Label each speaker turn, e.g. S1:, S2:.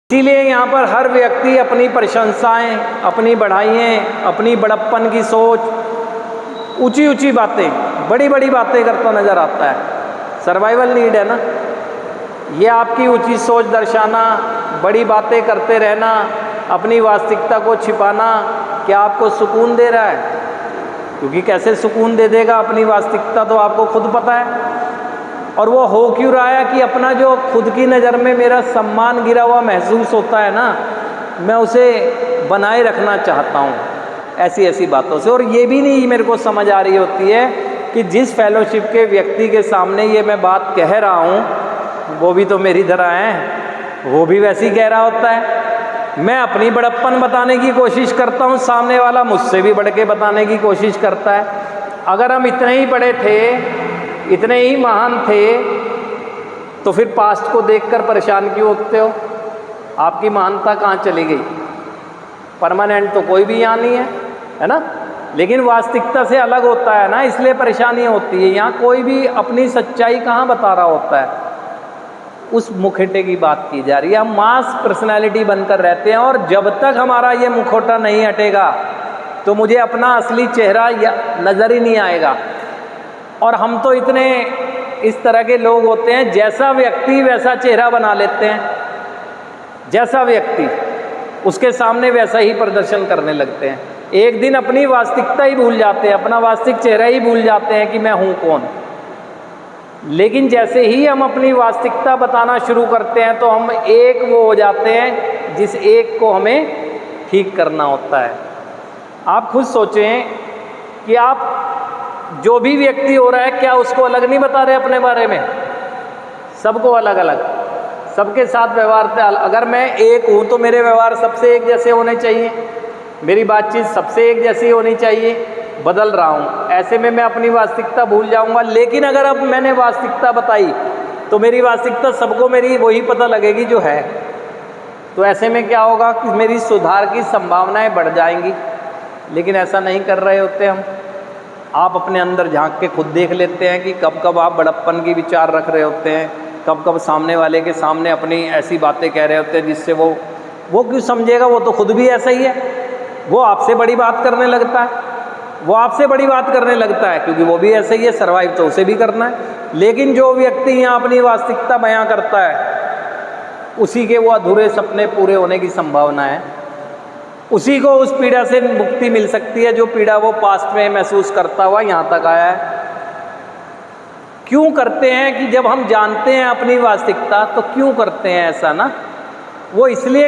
S1: इसीलिए यहाँ पर हर व्यक्ति अपनी प्रशंसाएं, अपनी बढ़ाइयाँ, अपनी बड़प्पन की सोच, ऊंची ऊंची बातें, बड़ी बड़ी बातें करता नजर आता है। सर्वाइवल नीड है ना ये, आपकी ऊंची सोच दर्शाना, बड़ी बातें करते रहना, अपनी वास्तविकता को छिपाना। क्या आपको सुकून दे रहा है? क्योंकि कैसे सुकून दे देगा अपनी वास्तविकता तो आपको खुद पता है। और वो हो क्यों रहा है कि अपना जो खुद की नज़र में मेरा सम्मान गिरा हुआ महसूस होता है ना, मैं उसे बनाए रखना चाहता हूँ ऐसी ऐसी बातों से। और ये भी नहीं मेरे को समझ आ रही होती है कि जिस फेलोशिप के व्यक्ति के सामने ये मैं बात कह रहा हूँ वो भी तो मेरी तरह है, वो भी वैसे ही कह रहा होता है। मैं अपनी बड़प्पन बताने की कोशिश करता हूँ, सामने वाला मुझसे भी बढ़ के बताने की कोशिश करता है। अगर हम इतने ही बड़े थे, इतने ही महान थे, तो फिर पास्ट को देखकर परेशान क्यों होते हो? आपकी महानता कहाँ चली गई? परमानेंट तो कोई भी यहाँ नहीं है ना? लेकिन वास्तविकता से अलग होता है ना, इसलिए परेशानियाँ होती है। यहाँ कोई भी अपनी सच्चाई कहाँ बता रहा होता है, उस मुखौटे की बात की जा रही है। हम मास पर्सनैलिटी बनकर रहते हैं, और जब तक हमारा ये मुखौटा नहीं हटेगा तो मुझे अपना असली चेहरा नज़र ही नहीं आएगा। और हम तो इतने इस तरह के लोग होते हैं, जैसा व्यक्ति वैसा चेहरा बना लेते हैं, जैसा व्यक्ति उसके सामने वैसा ही प्रदर्शन करने लगते हैं। एक दिन अपनी वास्तविकता ही भूल जाते हैं, अपना वास्तविक चेहरा ही भूल जाते हैं कि मैं हूँ कौन। लेकिन जैसे ही हम अपनी वास्तविकता बताना शुरू करते हैं तो हम एक वो हो जाते हैं जिस एक को हमें ठीक करना होता है। आप खुद सोचें कि आप जो भी व्यक्ति हो रहा है, क्या उसको अलग नहीं बता रहे अपने बारे में? सबको अलग अलग, सबके साथ व्यवहार। अगर मैं एक हूँ तो मेरे व्यवहार सबसे एक जैसे होने चाहिए, मेरी बातचीत सबसे एक जैसी होनी चाहिए। बदल रहा हूँ, ऐसे में मैं अपनी वास्तविकता भूल जाऊँगा। लेकिन अगर अब मैंने वास्तविकता बताई तो मेरी वास्तविकता सबको मेरी वही पता लगेगी जो है। तो ऐसे में क्या होगा कि मेरी सुधार की संभावनाएं बढ़ जाएंगी। लेकिन ऐसा नहीं कर रहे होते हम। आप अपने अंदर झांक के खुद देख लेते हैं कि कब कब आप बड़प्पन की विचार रख रहे होते हैं, कब कब सामने वाले के सामने अपनी ऐसी बातें कह रहे होते हैं जिससे वो क्यों समझेगा, वो तो खुद भी ऐसा ही है। वो आपसे बड़ी बात करने लगता है, वो आपसे बड़ी बात करने लगता है क्योंकि वो भी ऐसा ही है, सर्वाइव तो उसे भी करना है। लेकिन जो व्यक्ति यहाँ अपनी वास्तविकता बयां करता है, उसी के वो अधूरे सपने पूरे होने की संभावना है। उसी को उस पीड़ा से मुक्ति मिल सकती है जो पीड़ा वो पास्ट में महसूस करता हुआ यहाँ तक आया है। क्यों करते हैं कि जब हम जानते हैं अपनी वास्तविकता तो क्यों करते हैं ऐसा ना? वो इसलिए